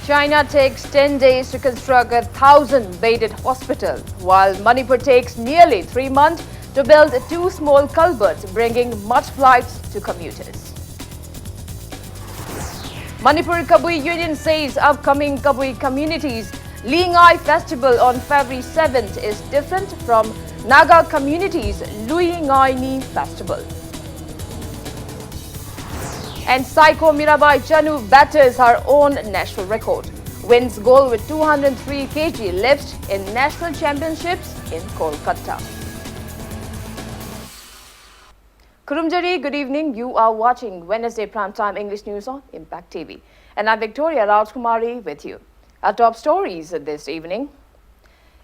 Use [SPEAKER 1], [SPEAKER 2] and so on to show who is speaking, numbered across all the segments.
[SPEAKER 1] China takes 10 days to construct a 1,000-bedded hospital, while Manipur takes nearly 3 months to build 2 small culverts, bringing much lives to commuters. Manipur Kabui Union says upcoming Kabui communities Lingai Festival on February 7th is different from Naga community's Luingai Ni Festival. And Psycho Mirabai Chanu batters her own national record. Wins gold with 203 kg lifts in national championships in Kolkata. Kurumjari, good evening. You are watching Wednesday Primetime English News on Impact TV. And I'm Victoria Rajkumari with you. Our top stories this evening.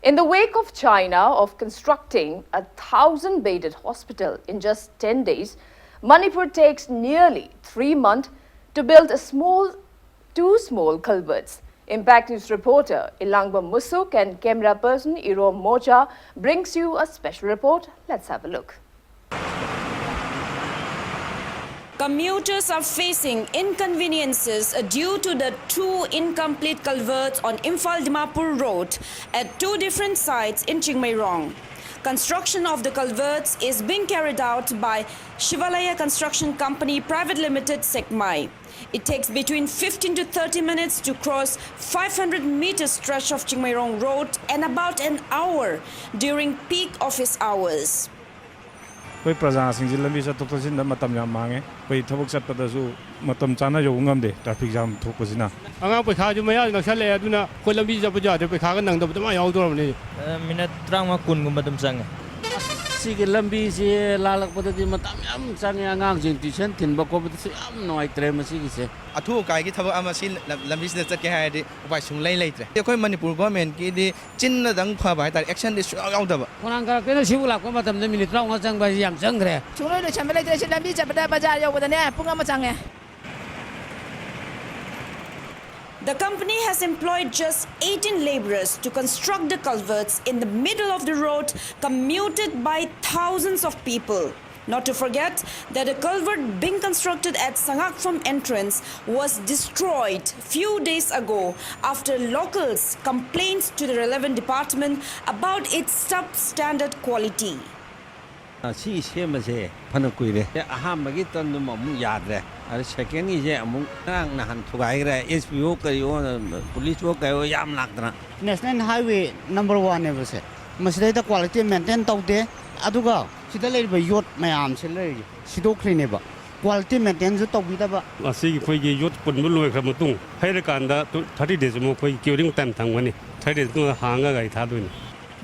[SPEAKER 1] In the wake of China of constructing a 1,000-bedded hospital in just 10 days, Manipur takes nearly 3 months to build two small culverts. Impact News reporter Ilangba Musuk and camera person Iro Mocha brings you a special report. Let's have a look.
[SPEAKER 2] Commuters are facing inconveniences due to the 2 incomplete culverts on Imphal-Dimapur Road at 2 different sites in Chingmairong. Construction of the culverts is being carried out by Shivalaya Construction Company Private Limited, Sekmai. It takes between 15 to 30 minutes to cross 500-meter stretch of Chingmairong Road and about an hour during peak office hours.
[SPEAKER 3] We present in Lambi to present the Matamya Mange, we talk about the Matam Chana Yongamde, traffic jam to Posina.
[SPEAKER 4] Anga Pekaju Maya, Nakshala, Aduna, Columbia Puja, the Pekagan, and the Maya outdoor.
[SPEAKER 5] Minute drama Kung Madam Sang.
[SPEAKER 6] Sige lambi si lalak pada di matam sang yang ngang jeng tin bako pada si no ai tre ma sige se
[SPEAKER 7] athu kai ki thaba ama si lambi si chat ke ha di upai sung lai lai tre khoi manipur government ki di chin na dang pha bai tar action di yaw da ba
[SPEAKER 6] konang ka ke si ulak ko matam de minute rong chang ba yam chang gre
[SPEAKER 8] chung lai cham lai tre si lambi chat pada bazar yaw pada ne pung ma chang e.
[SPEAKER 2] The company has employed just 18 laborers to construct the culverts in the middle of the road, commuted by thousands of people. Not to forget that a culvert being constructed at Sangakpham entrance was destroyed few days ago after locals complained to the relevant department about its substandard quality.
[SPEAKER 6] si sem se phana kuire aham magi ton mo mu yad re ar second ni je amu nang na han thugai re SPO kayo police wo kayo yam lakdana
[SPEAKER 9] national highway number 1 ne se masida da quality maintain tawde aduga sida le ba yot mayam se le sidokri ne ba quality maintain ju tawbi da ba
[SPEAKER 4] asi khoi gi yot pun mu loi kham tung hai ra kan da 30 days mo khoi queuing time thangwani 30 days tu hanga gai tha duin.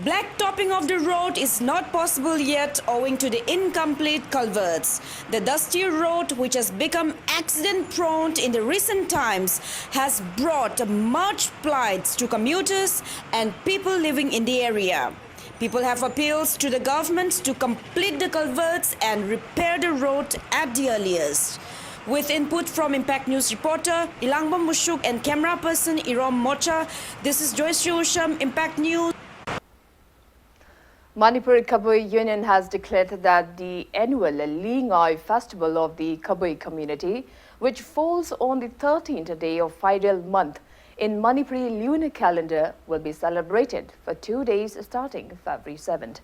[SPEAKER 2] Black topping of the road is not possible yet owing to the incomplete culverts. The dusty road, which has become accident-prone in the recent times, has brought much plight to commuters and people living in the area. People have appeals to the government to complete the culverts and repair the road at the earliest. With input from Impact News reporter Ilangba Mushuk and camera person Irom Mocha, this is Joyce Usham, Impact News.
[SPEAKER 1] Manipur Kabui Union has declared that the annual Lingai Festival of the Kabui community, which falls on the 13th day of Fidel month in Manipuri lunar calendar, will be celebrated for 2 days starting February 7th.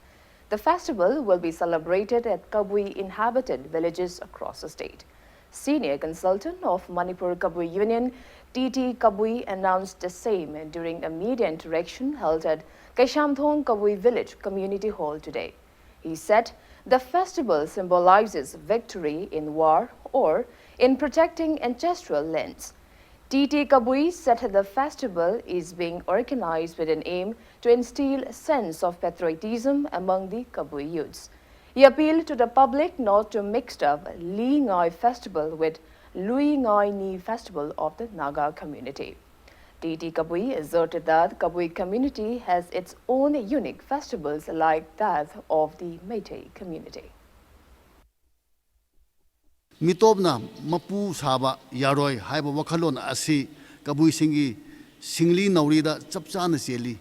[SPEAKER 1] The festival will be celebrated at Kabui inhabited villages across the state. Senior consultant of Manipur Kabui Union, T.T. Kabui, announced the same during a media interaction held at Kaishamthong Kabui Village Community Hall today. He said the festival symbolizes victory in war or in protecting ancestral lands. T.T. Kabui said the festival is being organized with an aim to instill a sense of patriotism among the Kabui youths. He appealed to the public not to mix up Lingai Festival with Luingai Ni Festival of the Naga community. T.T. Kabui asserted that Kabui community has its own unique festivals like that of the Meitei community.
[SPEAKER 10] Mitobna mapu saba yaroi haiba wakhalon asi Kabui singi singli naurida chapchana seli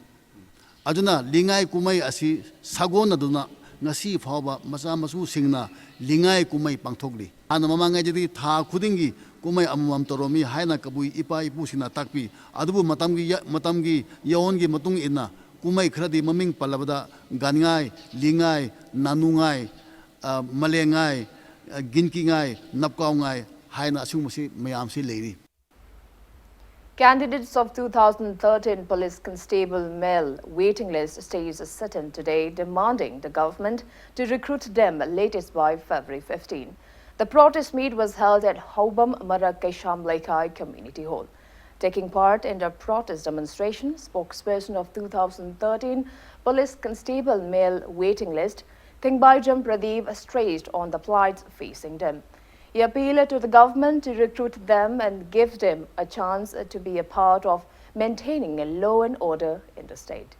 [SPEAKER 10] aduna lingai kumai asi sagona duna ngasi phawba macha masu singna lingai kumai pangthokli ꯍꯥꯟꯅ ꯃꯃꯥꯡꯉꯩꯗꯗꯤ ꯊꯥ ꯈꯨꯗꯤꯡꯒꯤ ꯀꯨꯝꯍꯩ ꯑꯃꯃꯝ ꯇꯧꯔꯝꯃꯤ ꯍꯥꯏꯅ ꯀꯕꯨꯏ ꯏꯄꯥ ꯏꯄꯨꯁꯤꯡꯅ ꯇꯥꯛꯄꯤ ꯑꯗꯨꯕꯨ ꯃꯇꯝꯒꯤ ꯌꯥꯑꯣꯟꯒꯤ ꯃꯇꯨꯡ ꯏꯟꯅ ꯀꯨꯝꯍꯩ ꯈꯔꯗꯤ ꯃꯃꯤꯡ ꯄꯜꯂꯕꯗ ꯒꯥꯟꯉꯥꯏ ꯂꯤꯉꯥꯏ ꯅꯥꯅꯨꯉꯥꯏ ꯃꯂꯦꯉꯥꯏ ꯒꯤꯟꯀꯤꯉꯥꯏ ꯅꯞꯀꯥꯎꯉꯥꯏ ꯍꯥꯏꯅ ꯑꯁꯤꯒꯨꯝꯕꯁꯤ ꯃꯌꯥꯝꯁꯤ ꯂꯩꯔꯤ.
[SPEAKER 1] Candidates of 2013 Police Constable male waiting list stays sit-in today, demanding the government to recruit them latest by February 15. The protest meet was held at Haubam Marakesham Laikai Community Hall. Taking part in the protest demonstration, spokesperson of 2013 Police Constable male waiting list, Kingbaijam Pradeep, stressed on the plights facing them. He appealed to the government to recruit them and give them a chance to be a part of maintaining a law and order in the state.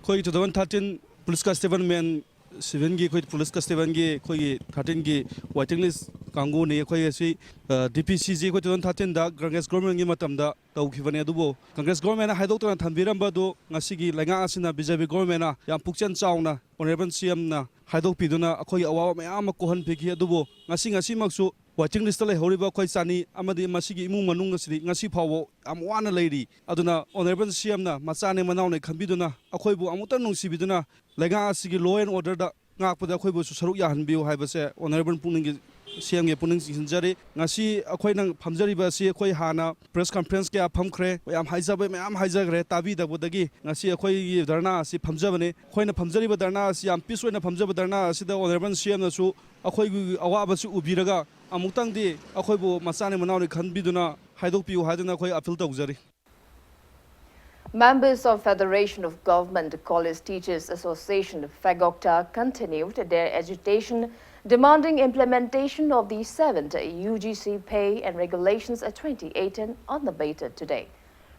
[SPEAKER 11] Koi 2013 Police Constable men 7 gi koi Police Constable gi koi 13 gi waiting list kangu ne koi asi DPCG koi 2013 da Congress government gi matam da tawkhibane adubo Congress government na haidokna thanbiramba do ngasi gi lenga asina BJP government na yam pukchan chauna honorable CM na haidok piduna akhoi awawa mayam kohan phegi adubo ngasi maksu waiting list le horiba khoi chani amadi masigi imung manung asidi ngasi phawo am wana leiri aduna honorable CM na machane manaw ne khambiduna akhoi bu amutan nungsibiduna lenga asigi law and order da ngakpada akhoi bu saruk ya hanbiu haibase honorable puning CM ge puning sinjari ngasi akhoi nang phamjari ba si akhoi hana press conference ke phamkhre yam haijabe mayam haijagre tabi dabodagi ngasi akhoi dharna si phamjabane khoina phamjari ba dharna si yam peace oina phamjaba dharna si da honorable CM na su akhoi awaba su ubiraga amutang di akhoi bu machane manaw ne khanbiduna haidok piu haiduna akhoi appeal tawjari.
[SPEAKER 1] Members of Federation of Government College Teachers Association FAGOCTA continued their agitation demanding implementation of the 7th UGC Pay and Regulations 2018 unabated today.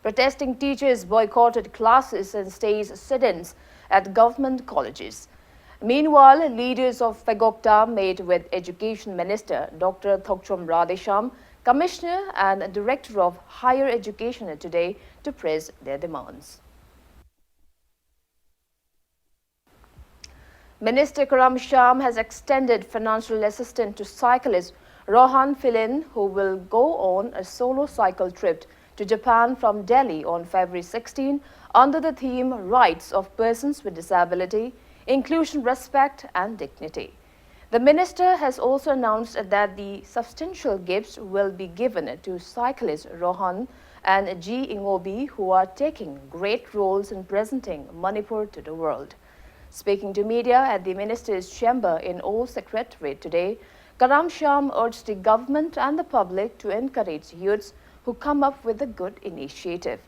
[SPEAKER 1] Protesting teachers boycotted classes and stayed sit-ins at government colleges. Meanwhile, leaders of FAGOCTA met with Education Minister Dr. Thokchom Radhesham, Commissioner and Director of Higher Education today to press their demands. Minister Karam Sham has extended financial assistance to cyclist Rohan Filin, who will go on a solo cycle trip to Japan from Delhi on February 16 under the theme Rights of Persons with Disability, Inclusion, Respect and Dignity. The minister has also announced that the substantial gifts will be given to cyclist Rohan and G. Ingobi, who are taking great roles in presenting Manipur to the world. Speaking to media at the minister's chamber in Old Secretariat today, Karam Sham urged the government and the public to encourage youths who come up with a good initiative.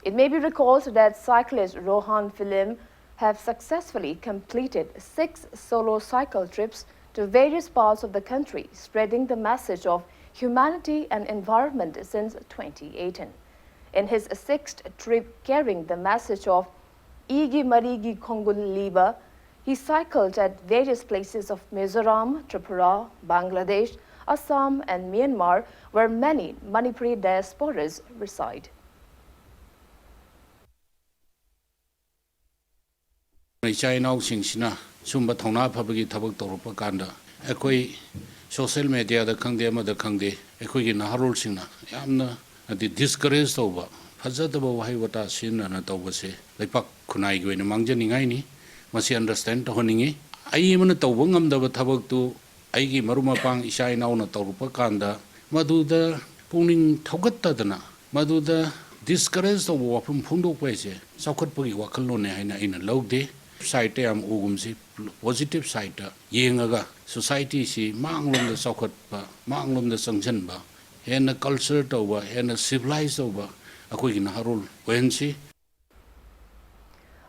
[SPEAKER 1] It may be recalled that cyclist Rohan Filim have successfully completed 6 solo cycle trips to various parts of the country, spreading the message of humanity and environment since 2018. In his 6th trip carrying the message of Igi Marigi Kongun Liba, he cycled at various places of Mizoram, Tripura, Bangladesh, Assam and Myanmar, where many Manipuri diasporas reside.
[SPEAKER 12] Sumba Tona Pabagi Tabak Propaganda. Equi social media the Kangde Mother Kangde, Equi Naharul Sina, Yamna, the discouraged over. Fazataba Haivata Sin and a Tobase, like Pak Kunai Gwin Manjaningaini, must he understand Honingi? I even a Tawungam the Tabak to Aigi Marumapang Ishai now na Torupakanda, Madu the Puning Togatadana, Madu the discouraged over from Pundo Pese, Sakutpuri Wakalone in a low day. Side am ugumsi positive side yengaga society si manglum the socket ba manglum the sanction ba and a culture over and a civilized over a quick in harul wensi.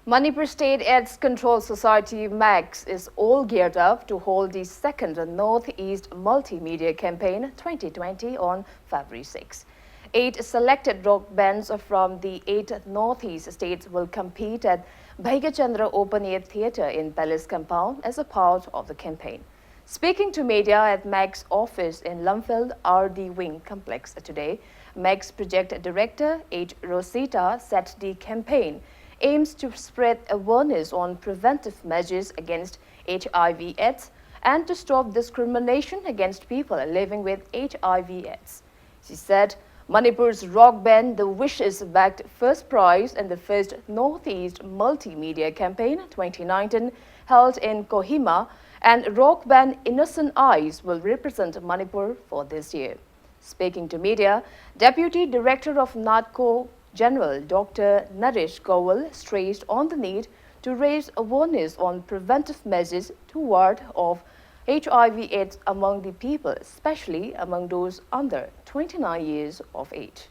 [SPEAKER 1] Manipur State AIDS Control Society MAX is all geared up to hold the 2nd Northeast Multimedia Campaign 2020 on February 6. 8 selected rock bands from the 8 Northeast states will compete at Bhaigachandra Open Air Theatre in Palace Compound as a part of the campaign. Speaking to media at MAG's office in Lumfield RD Wing Complex today, MAG's project director H. Rosita said the campaign aims to spread awareness on preventive measures against HIV/AIDS and to stop discrimination against people living with HIV/AIDS. She said Manipur's rock band The Wishes bagged first prize in the first Northeast Multimedia Campaign 2019 held in Kohima, and rock band Innocent Eyes will represent Manipur for this year. Speaking to media, Deputy Director of NADCO General Dr. Naresh Gowal stressed on the need to raise awareness on preventive measures to ward off HIV/AIDS among the people, especially among those under 29 years of age.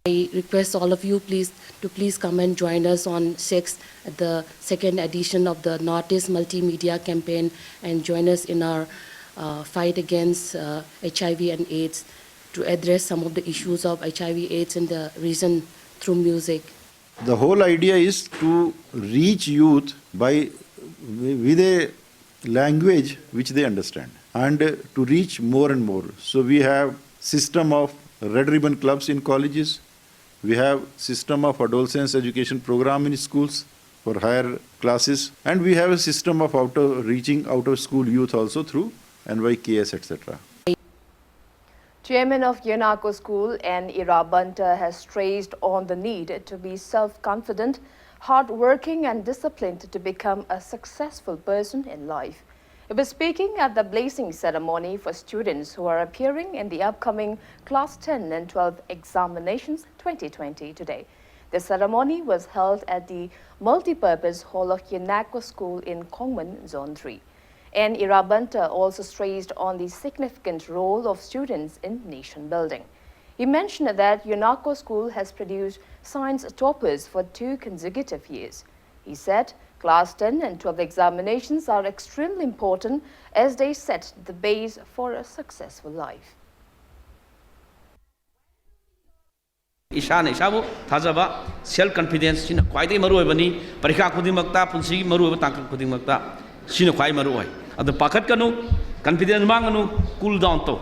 [SPEAKER 13] I request all of you to please come and join us on 6th at the second edition of the Northeast Multimedia Campaign and join us in our fight against HIV and AIDS to address some of the issues of HIV/AIDS in the region through music.
[SPEAKER 14] The whole idea is to reach youth with a language which they understand and to reach more and more. So we have system of red ribbon clubs in colleges. We have system of adolescence education program in schools for higher classes, and we have a system of reaching out of school youth also through NYKS, etc.
[SPEAKER 1] Chairman of Yanako School N. Irabanta has stressed on the need to be self-confident, hard-working and disciplined to become a successful person in life. He was speaking at the blessing ceremony for students who are appearing in the upcoming Class 10 and 12 examinations 2020 today. The ceremony was held at the multi-purpose hall of Yanako School in Kongman, Zone 3. And Irabanta also stressed on the significant role of students in nation building. He mentioned that Yanako School has produced science toppers for 2 consecutive years. He said Class 10 and 12 examinations are extremely important as they set the base for a successful life.
[SPEAKER 15] Ishana Ishabu, Tazaba, self-confidence, quite Maruabani, Parika Kudimakta, Punsi, Maru, Tanka Kudimakta, Sinoquai Maruai. At the Pakat Kanu, confidence Manganu, cool down to.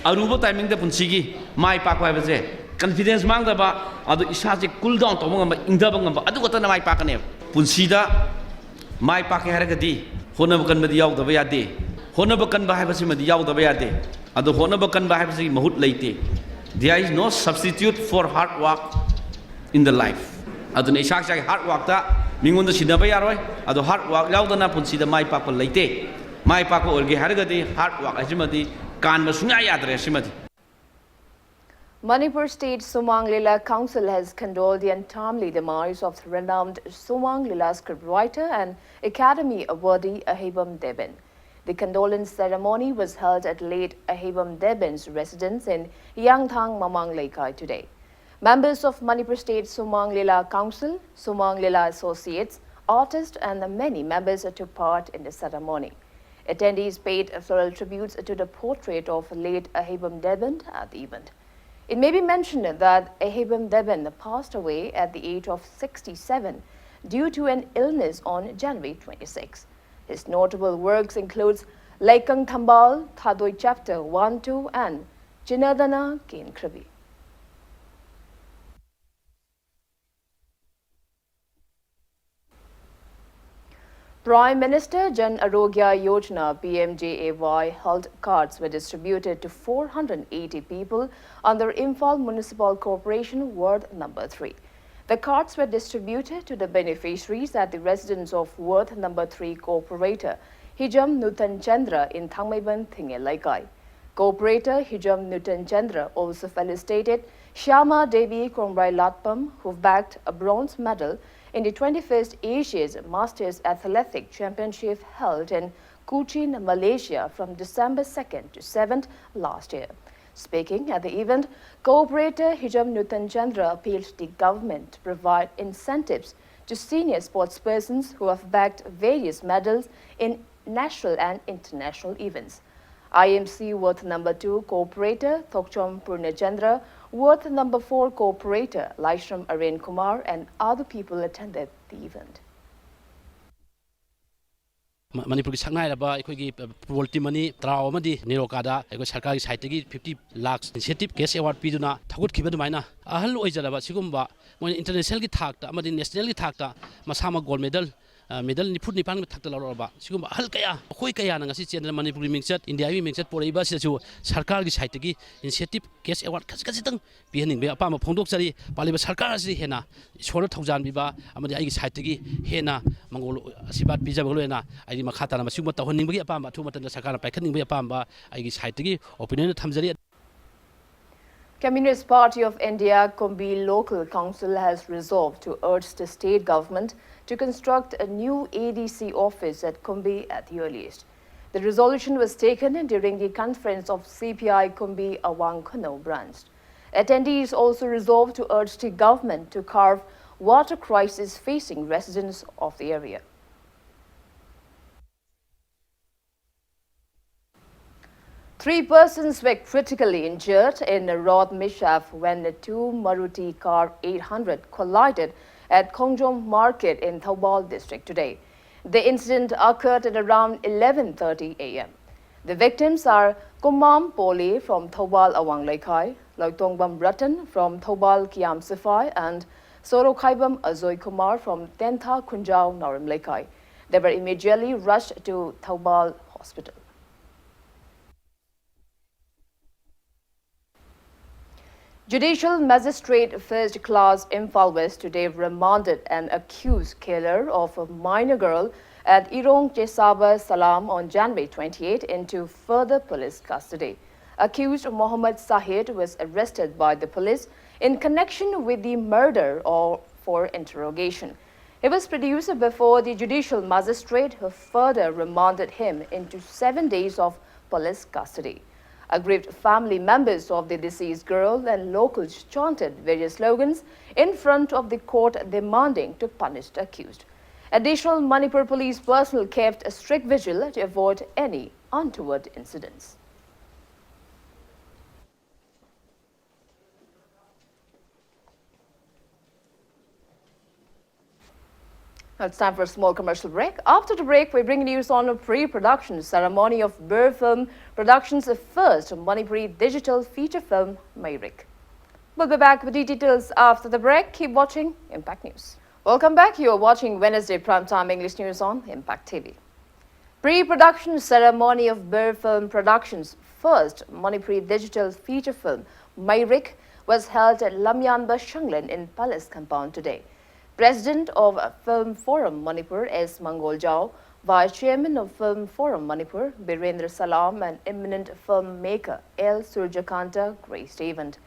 [SPEAKER 15] Aruba timing the Punsigi, my Pakwaze, confidence Mangaba, other Ishaji cool down to Indabanga, Adukana my Pakane, Punsida, my Pakaharagadi, Honabakan Mediao the Vayade, Honabakan Bahabasi Mediao the Vayade, at the Honabakan Bahabasi Mahut Late. There is no substitute for hard work in the life. At the Nishak hard work that Mingun the Shinabayaroi, at the hard work Laudana Punsida my Papa Late, my Papa or Geharagadi, hard work Ajimati, Kan Masunaya Shimati.
[SPEAKER 1] Manipur State Sumang Lila Council has condoled the untimely demise of the renowned Sumang Lila scriptwriter and Academy awardee Ahibam Deben. The condolence ceremony was held at late Ahibam Deben's residence in Yangthang, Mamang Laikai today. Members of Manipur State Sumang Lila Council, Sumang Lila Associates, artists and many members took part in the ceremony. Attendees paid floral tributes to the portrait of late Ahibam Deben at the event. It may be mentioned that Ahibam Deben passed away at the age of 67 due to an illness on January 26. His notable works includes Laikang Thambal, Thadoi Chapter 1-2 and Jinadana Ken Krabi. Prime Minister Jan Arogya Yojana PMJAY health cards were distributed to 480 people under Imphal Municipal Corporation Ward Number 3. The cards were distributed to the beneficiaries at the residence of Ward Number 3 Corporator Hijam Nutan Chandra in Thangmaiban, Thinge Laikai. Corporator Hijam Nutan Chandra also felicitated Shyama Devi Kongrai Latpam, who bagged a bronze medal in the 21st Asia's Masters Athletic Championship held in Kuching, Malaysia from December 2nd to 7th last year. Speaking at the event, co-operator Hijam Nutan Chandra appealed to the government to provide incentives to senior sportspersons who have bagged various medals in national and international events. IMC Worth Number 2 co-operator Thokchom Purnachandra, Worth Number 4 co-operator Laishram Arun Kumar and other people attended the event.
[SPEAKER 16] Manipur ki saknai laba ekoi gi polti mani traw amadi nirokada ekoi sarkari site gi 50 lakhs incentive cash award piduna thagut khibadu maina ahal oijalaba sigumba moi international gi thakta amadi national gi thakta masama gold medal medal niput nipan thakta lawraba sigum ahal kaya khoi kaya na ngasi chen manipuri mingchat india wi mingchat poraiba sichu sarkar gi site gi initiative case award khasi tang pihaning be apa ma phongdok chari paliba sarkar asi hena isona thaujan biba amadi ai gi site gi hena mangol asibat bijab golena ai makha ta na sigum tawhaning bagi apa ma thu matan sarkar paikhaning be apa ba ai gi site gi opinion thamjari.
[SPEAKER 1] Communist Party of India Kumbi Local Council has resolved to urge the state government to construct a new ADC office at Kumbi at the earliest. The resolution was taken during the conference of CPI Kumbi Awangkano branch. Attendees also resolved to urge the government to carve water crisis facing residents of the area. Three persons were critically injured in a road mishap when two Maruti car 800 collided at Kongjom Market in Thoubal district today. The incident occurred at around 11:30 a.m. The victims are Kumam Poli from Thoubal Awang Laikai, Loitongbam Ratan from Thoubal Kiam Sifai, and Sorokhaibam Azoy Kumar from Tentha Kunjao Naram Laikai. They were immediately rushed to Thoubal Hospital. Judicial magistrate first class Imphal West today remanded an accused killer of a minor girl at Irong Jesaba Salam on January 28 into further police custody. Accused Mohammed Sahid was arrested by the police in connection with the murder or for interrogation. He was produced before the judicial magistrate who further remanded him into 7 days of police custody. Aggrieved family members of the deceased girl and locals chanted various slogans in front of the court demanding to punish the accused. Additional Manipur police personnel kept a strict vigil to avoid any untoward incidents. Now it's time for a small commercial break. After the break, we bring news on a pre-production ceremony of Burr Film Productions' first Manipuri digital feature film, Mayrik. We'll be back with the details after the break. Keep watching Impact News. Welcome back. You are watching Wednesday Primetime English News on Impact TV. Pre-production ceremony of Burr Film Productions' first Manipuri digital feature film, Mayrik, was held at Lamyanba Shanglan in Palace Compound today. President of Film Forum Manipur S. Mangoljao, Vice Chairman of Film Forum Manipur Birendra Salam, and eminent filmmaker L. Surjakanta graced the event.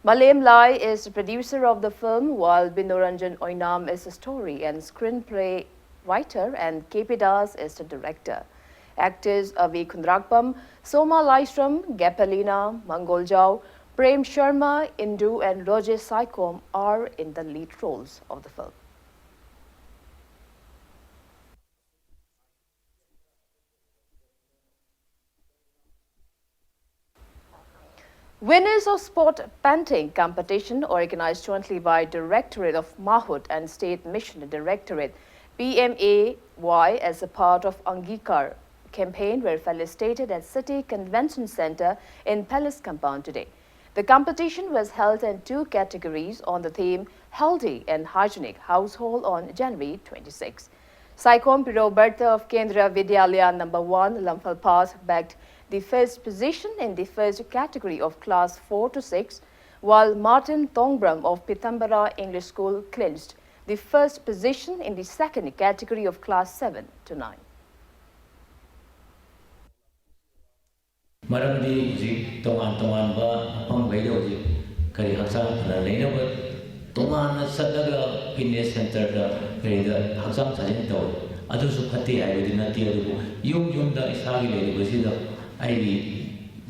[SPEAKER 1] Malem Lai is the producer of the film, while Binoranjan Oinam is the story and screenplay writer, and KP Das is the director. Actors Avi Kundrakpam, Soma Laistram, Gapalina, Mangoljao, Prem Sharma, Indu, and Roger Saikom are in the lead roles of the film. Winners of Sport Panting competition organized jointly by Directorate of Mahut and State Mission Directorate PMAY as a part of Angikar campaign were felicitated at City Convention Center in Palace Compound today. The competition was held in two categories on the theme Healthy and Hygienic Household on January 26. Saikom Piroberta of Kendra Vidyalaya No. 1 Lamphal Pass bagged the first position in the first category of class 4 to 6, while Martin Tongbram of Pitambara English School clinched the first position in the second category of class 7 to 9.
[SPEAKER 17] Maramdi ji tongan ba apang baido ji kari haksang na leinaba tongan sadaga fitness center da kari da haksang sajin taw adu su phati ai bidi na ti adu yum da isagi le bisi da ai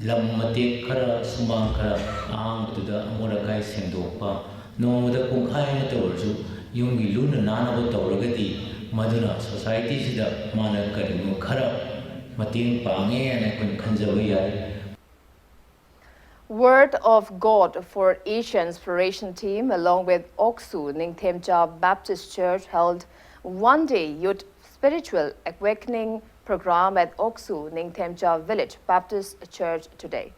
[SPEAKER 17] lam mate khara sumang khara ang tu da amora kai sengdo pa no da kongkhai na taw su yum gi luna nana ba taw ragati maduna society si da mana kari no khara
[SPEAKER 1] Word of God for Asia Inspiration Team, along with Oksu Ningthemcha Baptist Church, held one-day youth spiritual awakening program at Oksu Ningthemcha Village Baptist Church today.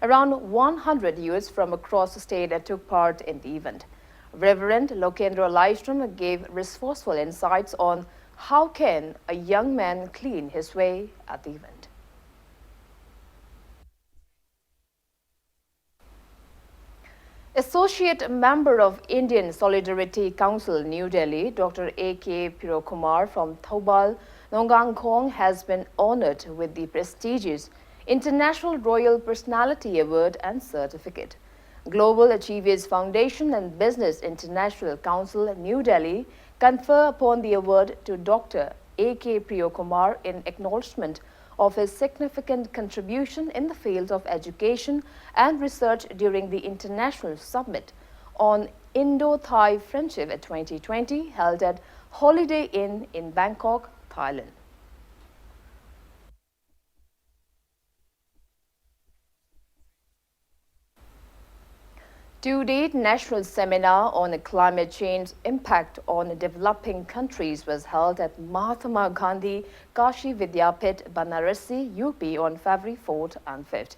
[SPEAKER 1] Around 100 youths from across the state took part in the event. Reverend Lokendra Laistram gave resourceful insights on How can a young man clean his way at the event? Associate Member of Indian Solidarity Council, New Delhi, Dr. A.K. Pirokumar from Thoubal, Nongangkhong has been honored with the prestigious International Royal Personality Award and Certificate. Global Achievers Foundation and Business International Council, New Delhi, confer upon the award to Dr. A.K. Pirokumar in acknowledgement of his significant contribution in the field of education and research during the International Summit on Indo-Thai Friendship 2020 held at Holiday Inn in Bangkok, Thailand. Two-day national seminar on climate change impact on developing countries was held at Mahatma Gandhi Kashi Vidyapit, Banarasi, UP on February 4th and 5th.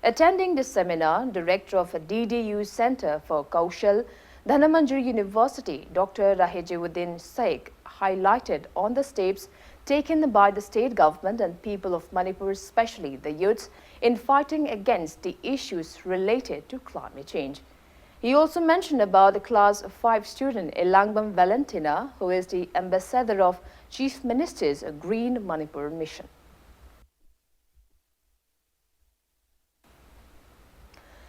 [SPEAKER 1] Attending the seminar, Director of DDU Center for Kaushal, Dhanamandri University, Dr. Rahejiuddin Sheikh, highlighted on the steps taken by the state government and people of Manipur, especially the youths, in fighting against the issues related to climate change. He also mentioned about the Class 5 student Elangbam Valentina, who is the ambassador of Chief Minister's Green Manipur Mission.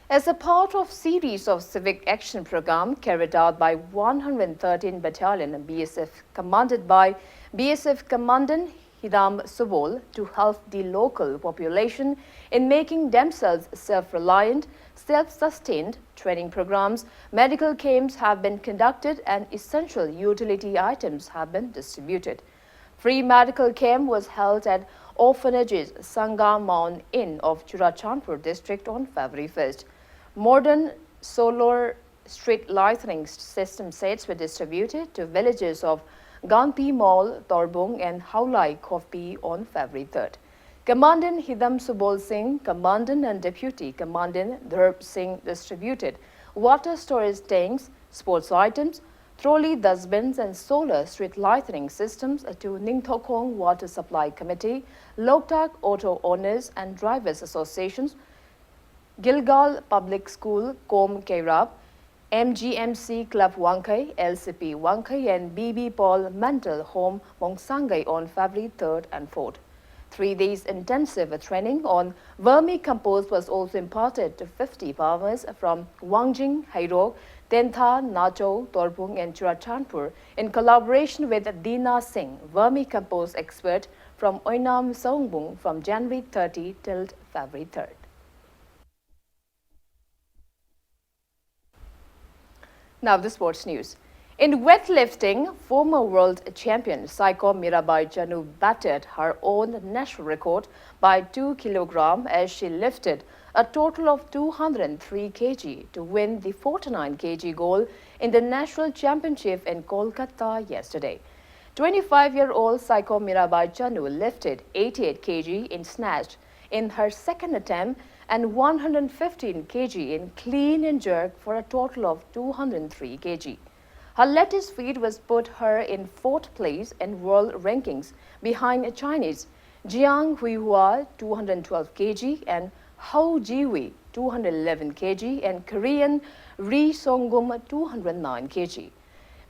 [SPEAKER 1] As a part of series of civic action program carried out by 113 Battalion BSF commanded by BSF Commandant Hidam Subol to help the local population in making themselves self-reliant, self-sustained, training programs, medical camps have been conducted and essential utility items have been distributed. Free medical camp was held at Orphanages Sangha Mound Inn of Churachandpur district on February 1st. Modern solar street lighting system sets were distributed to villages of Ganpi Mall, Torbung and Haulai Khofpi on February 3rd. Commandant Hidam Subol Singh, Commandant and Deputy Commandant Dharb Singh distributed water storage tanks, sports items, trolley dustbins and solar street lighting systems to Ningthokong Water Supply Committee, Loktak Auto Owners and Drivers Associations, Gilgal Public School, Kom Kairab, MGMC Club Wangkai, LCP Wangkai and BB Paul Mental Home Mongsangai on February 3rd and 4th. 3 days intensive training on vermicompost was also imparted to 50 farmers from Wangjing, Hairok, Tentha, Nacho, Torbung and Churachandpur in collaboration with Deena Singh, vermicompost expert from Oinam Songbung from January 30 till February 3rd. Now the sports news. In weightlifting, former world champion Saiko Mirabai Chanu battered her own national record by 2 kg as she lifted a total of 203 kg to win the 49 kg gold in the national championship in Kolkata yesterday. 25-year-old Saiko Mirabai Chanu lifted 88 kg in snatch in her second attempt and 115 kg in clean and jerk for a total of 203 kg. Her latest feat was put her in 4th place in world rankings behind Chinese Jiang Huihua 212 kg and Hou Jiwei 211 kg and Korean Ri Songgum 209 kg.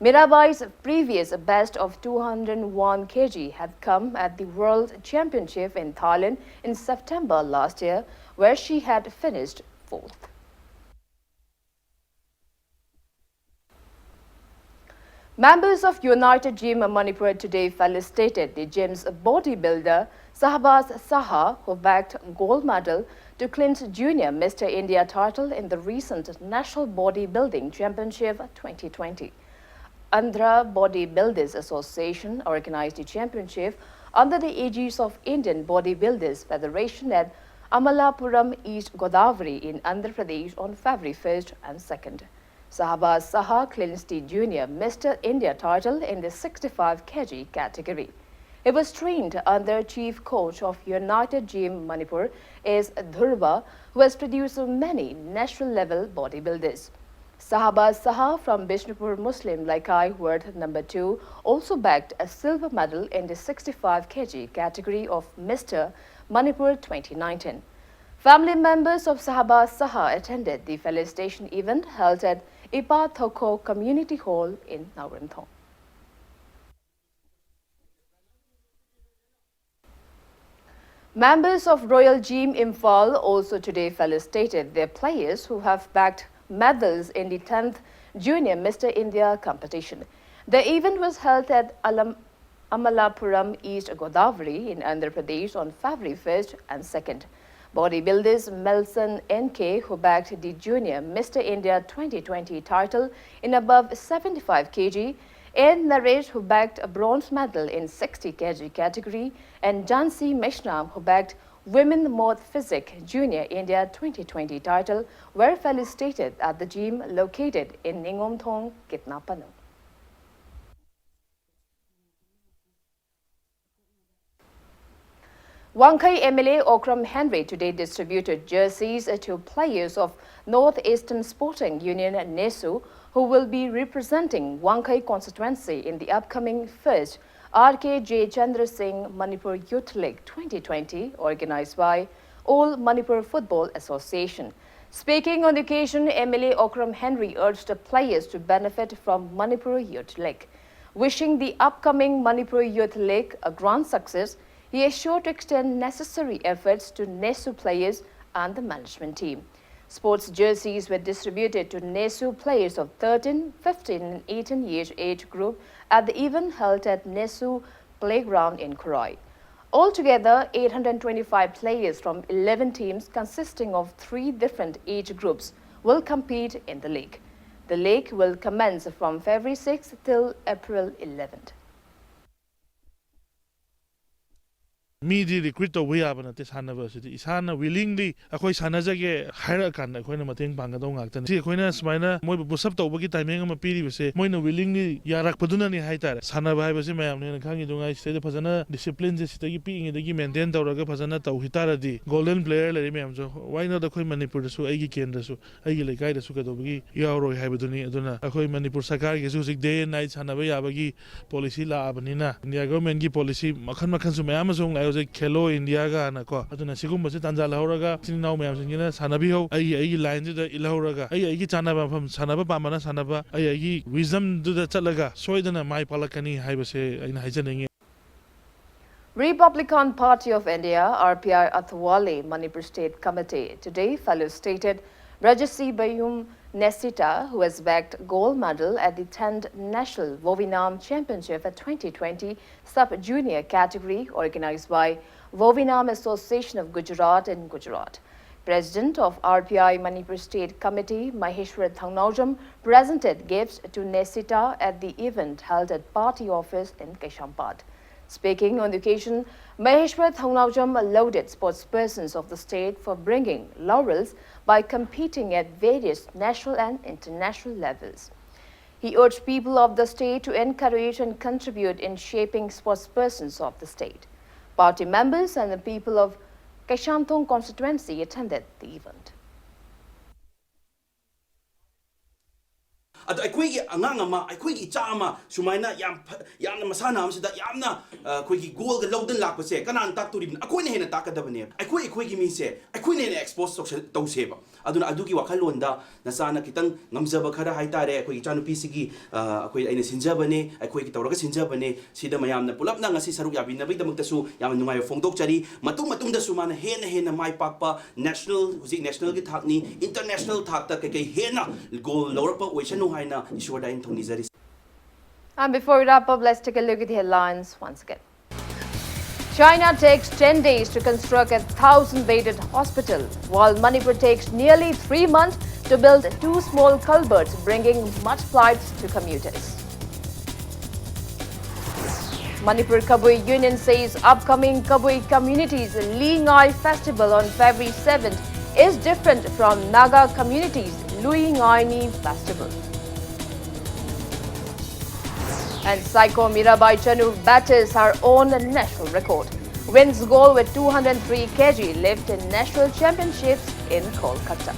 [SPEAKER 1] Mirabai's previous best of 201 kg had come at the World Championship in Thailand in September last year, where she had finished 4th. Members of United Gym Manipur today felicitated the gym's bodybuilder Sahabaz Saha, who bagged gold medal to clinch Junior Mr. India title in the recent National Bodybuilding Championship 2020. Andhra Bodybuilders Association organized the championship under the aegis of Indian Bodybuilders Federation at Amalapuram, East Godavari in Andhra Pradesh on February 1st and 2nd. Sahabaz Saha clinched the Junior Mr. India title in the 65 kg category. He was trained under Chief Coach of United Gym Manipur S. Dhurba, who has produced many national-level bodybuilders. Sahaba Saha from Bishnupur Muslim Laikai Ward number 2 also bagged a silver medal in the 65 kg category of Mr. Manipur 2019. Family members of Sahaba Saha attended the felicitation event held at Ipa Thoko Community Hall in Nawaranthong. Members of Royal Gym Imphal also today felicitated their players who have bagged medals in the 10th Junior Mr. India competition. The event was held at Amalapuram East Godavari in Andhra Pradesh on February 1st and 2nd. Bodybuilders Melson NK, who bagged the Junior Mr. India 2020 title in above 75 kg, and Naresh, who bagged a bronze medal in 60 kg category, and Jansi Meshnam, who bagged Women Mod Physique Junior India 2020 title, were felicitated at the gym located in Ningomthong, Kitnapanam. Wankai MLA Okram Henry today distributed jerseys to players of North Eastern Sporting Union NESU, who will be representing Wankai constituency in the upcoming first RKJ Chandra Singh Manipur Youth League 2020 organized by All Manipur Football Association. Speaking on the occasion, MLA Okram Henry urged the players to benefit from Manipur Youth League. Wishing the upcoming Manipur Youth League a grand success, he is sure to extend necessary efforts to NESU players and the management team. Sports jerseys were distributed to NESU players of 13, 15 and 18 years age group at the event held at NESU Playground in Khoroi. Altogether, 825 players from 11 teams consisting of 3 different age groups will compete in the league. The league will commence from February 6th till April 11th.
[SPEAKER 18] ꯃꯤꯗꯤ recruit ꯇꯧꯕ ꯌꯥꯕ ꯅꯠꯇꯦ ꯁꯥꯟꯅꯕꯁꯤꯗꯤ ꯏꯁꯥꯅ ꯋꯤꯂꯤꯡꯂꯤ ꯑꯩꯈꯣꯏ ꯁꯥꯟꯅꯖꯒꯦ ꯍꯥꯏꯔꯛꯑꯀꯥꯟꯗ ꯑꯩꯈꯣꯏꯅ ꯃꯇꯦꯡ ꯄꯥꯡꯒꯗꯧ ꯉꯥꯛꯇꯅꯤ ꯁꯤ ꯑꯩꯈꯣꯏꯅ ꯁꯨꯃꯥꯏꯅ ꯃꯣꯏꯕꯨ ꯄꯨꯁꯑꯞ ꯇꯧꯕꯒꯤ ꯇꯥꯏꯃꯤꯡ ꯑꯃ ꯄꯤꯔꯤꯕꯁꯦ ꯃꯣꯏꯅ ꯋꯤꯂꯤꯡꯂꯤ ꯌꯥꯔꯛꯄꯗꯨꯅꯅꯤ ꯍꯥꯏꯇꯥꯔꯦ ꯁꯥꯟꯅꯕ ꯍꯥꯏꯕꯁꯤ ꯃꯌꯥꯝꯅ ꯍꯦꯟꯅ ꯈꯪꯉꯤꯗꯨꯉꯥꯏ ꯁꯤꯗꯩꯗ ꯐꯖꯅ ꯗꯤꯁꯤꯄ꯭ꯂꯤꯟꯁꯦ ꯁꯤꯗꯒꯤ ꯄꯤꯛꯏꯉꯩꯗꯒꯤ ꯃꯦꯟꯇꯦꯟ ꯇꯧꯔꯒ ꯐꯖꯅ ꯇꯧꯈꯤ ꯇꯥꯔꯗꯤ ꯒꯣꯜꯗꯟ ꯄ꯭ꯂꯦꯌꯔ ꯂꯩꯔꯤ ꯃꯌꯥꯝꯁꯨ ꯋꯥꯏ ꯅꯣꯠ ꯑꯩꯈꯣꯏ ꯃꯅꯤꯄꯨꯔꯗꯁꯨ ꯑꯩꯒꯤ ꯀꯦꯟꯗ꯭ꯔꯁꯨ ꯑꯩꯒꯤ ꯂꯩꯀꯥꯏꯗꯁꯨ ꯀꯩꯗꯧꯕꯒꯤ ꯌꯥꯎꯔꯣꯏ ꯍꯥꯏꯕꯗꯨꯅꯤ ꯑꯗꯨꯅ ꯑꯩꯈꯣꯏ ꯃꯅꯤꯄꯨꯔ ꯁꯔꯀꯥꯔꯒꯤꯁꯨ ꯍꯧꯖꯤꯛ ꯗꯦ ꯑꯦꯟ ꯅꯥꯏꯠ ꯁꯥꯟꯅꯕ ꯌꯥꯕꯒꯤ ꯄꯣꯂꯤꯁꯤ ꯂꯥꯛꯑꯕꯅꯤꯅ ꯏꯟꯗꯤꯌꯥ ꯒꯣꯔꯃꯦꯟꯒꯤ ꯄꯣꯂꯤꯁꯤ ꯃꯈꯜ ꯃꯈꯜꯁꯨ ꯃꯌꯥꯝ ꯑꯃꯁꯨ ꯂꯥꯛꯑꯦ ꯍꯧꯖꯤꯛ ꯈꯦꯂꯣ ꯏꯟꯗꯤꯌꯥꯒ ꯀꯣ ꯑꯗꯨꯅ ꯁꯤꯒꯨꯝꯕꯁꯤ ꯇꯥꯟꯖꯥ ꯂꯧꯔꯒ ꯏꯆꯤꯟ ꯏꯅꯥꯎ ꯃꯌꯥꯝꯁꯤꯡꯁꯤꯅ ꯁꯥꯟꯅꯕꯤꯍꯧ ꯑꯩꯒꯤ ꯂꯥꯏꯟꯗꯨꯗ ꯏꯜꯍꯧꯔꯒ ꯑꯩꯒꯤ ꯆꯥꯟꯅꯕ ꯃꯐꯝ ꯁꯥꯟꯅꯕ ꯄꯥꯝꯕꯅ ꯁꯥꯟꯅꯕ ꯑꯩꯒꯤ ꯋꯤꯖꯝꯗꯨꯗ ꯆꯠꯂꯒ ꯁꯣꯏꯗꯅ ꯃꯥꯏ ꯄꯥꯛꯂꯛꯀꯅꯤ ꯍꯥꯏꯕꯁꯦ ꯑꯩꯅ ꯍꯥꯏꯖꯅꯤꯡꯉꯤ.
[SPEAKER 1] Republican Party of India, RPI Athwale Manipur State Committee today felicitated Rajasi Bayum Nesita, who has bagged gold medal at the 10th National Vovinam Championship at 2020 Sub-Junior category organized by Vovinam Association of Gujarat in Gujarat. President of RPI Manipur State Committee, Maheshwar Thangnaujam, presented gifts to Nesita at the event held at party office in Keshampad. Speaking on the occasion, Maheshwar Thangnaujam lauded sportspersons of the state for bringing laurels by competing at various national and international levels. He urged people of the state to encourage and contribute in shaping sportspersons of the state. Party members and the people of Keshamthong constituency attended the event.
[SPEAKER 19] ꯑꯗꯣ ꯑꯩꯈꯣꯏꯒꯤ ꯑꯉꯥꯡ ꯑꯃ ꯑꯩꯈꯣꯏꯒꯤ ꯏꯆꯥ ꯑꯃ ꯁꯨꯃꯥꯏꯅ ꯌꯥꯝꯅ ꯃꯁꯥꯟꯅ ꯑꯃꯁꯤꯗ ꯌꯥꯝꯅ ꯑꯩꯈꯣꯏꯒꯤ ꯒꯣꯜꯒ ꯂꯧꯗꯅ ꯂꯥꯛꯄꯁꯦ ꯀꯅꯥꯅ ꯇꯥꯛꯇꯣꯔꯤꯕꯅꯣ ꯑꯩꯈꯣꯏꯅ ꯍꯦꯟꯅ ꯇꯥꯛꯀꯗꯕꯅꯦ ꯑꯩꯈꯣꯏꯒꯤ ꯃꯤꯁꯦ ꯑꯩꯈꯣꯏꯅ ꯍꯦꯟꯅ ꯑꯦꯛꯁꯄꯣꯖ ꯇꯧꯁꯦꯕ ꯑꯗꯨꯅ ꯑꯗꯨꯒꯤ ꯋꯥꯈꯜꯂꯣꯟꯗ ꯅꯆꯥꯅ ꯈꯤꯇꯪ ꯉꯝꯖꯕ ꯈꯔ ꯍꯥꯏꯇꯥꯔꯦ ꯑꯩꯈꯣꯏꯒꯤ ꯏꯆꯥꯅꯨꯄꯤꯁꯤꯒꯤ ꯑꯩꯅ ꯁꯤꯟꯖꯕꯅꯦ ꯑꯩꯈꯣꯏꯒꯤ ꯇꯧꯔꯒ ꯁꯤꯟꯖꯕꯅꯦ ꯁꯤꯗ ꯃꯌꯥꯝꯅ ꯄꯨꯂꯞꯅ ꯉꯁꯤ ꯁꯔꯨꯛ ꯌꯥꯕꯤꯅꯕꯒꯤꯗꯃꯛꯇꯁꯨ ꯌꯥꯝꯅ ꯅꯨꯡꯉꯥꯏꯕ ꯐꯣꯡꯗꯣꯛꯆꯔꯤ ꯃꯇꯨꯡꯗꯁꯨ ꯃꯥꯅ ꯍꯦꯟꯅ ꯃꯥꯏ ꯄꯥꯛꯄ ꯅꯦꯁꯅꯦꯜ ꯍꯧꯖꯤꯛ ꯅꯦꯁꯅꯦꯜꯒꯤ ꯊꯥꯛꯅꯤ ꯏꯟꯇꯔꯅꯦꯁꯅꯦꯜ ꯊꯥꯛꯇ ꯀꯩꯀꯩ ꯍꯦꯟꯅ ꯒꯣꯜ ꯂꯧꯔꯛꯄ ꯑꯣꯏꯁꯅꯨ ꯍꯥꯏꯅ ꯏꯁꯣꯔꯗ
[SPEAKER 1] And before we wrap up, let's take a look at the headlines once again. China takes 10 days to construct a 1,000-bedded hospital, while Manipur takes nearly 3 months to build 2 small culverts, bringing much pride to commuters. Manipur Kabui Union says upcoming Kabui community's Lingai Festival on February 7th is different from Naga community's Luingaini Festival. And Psycho Mirabai Chanu batters her own national record. Wins gold with 203 kg lift in national championships in Kolkata.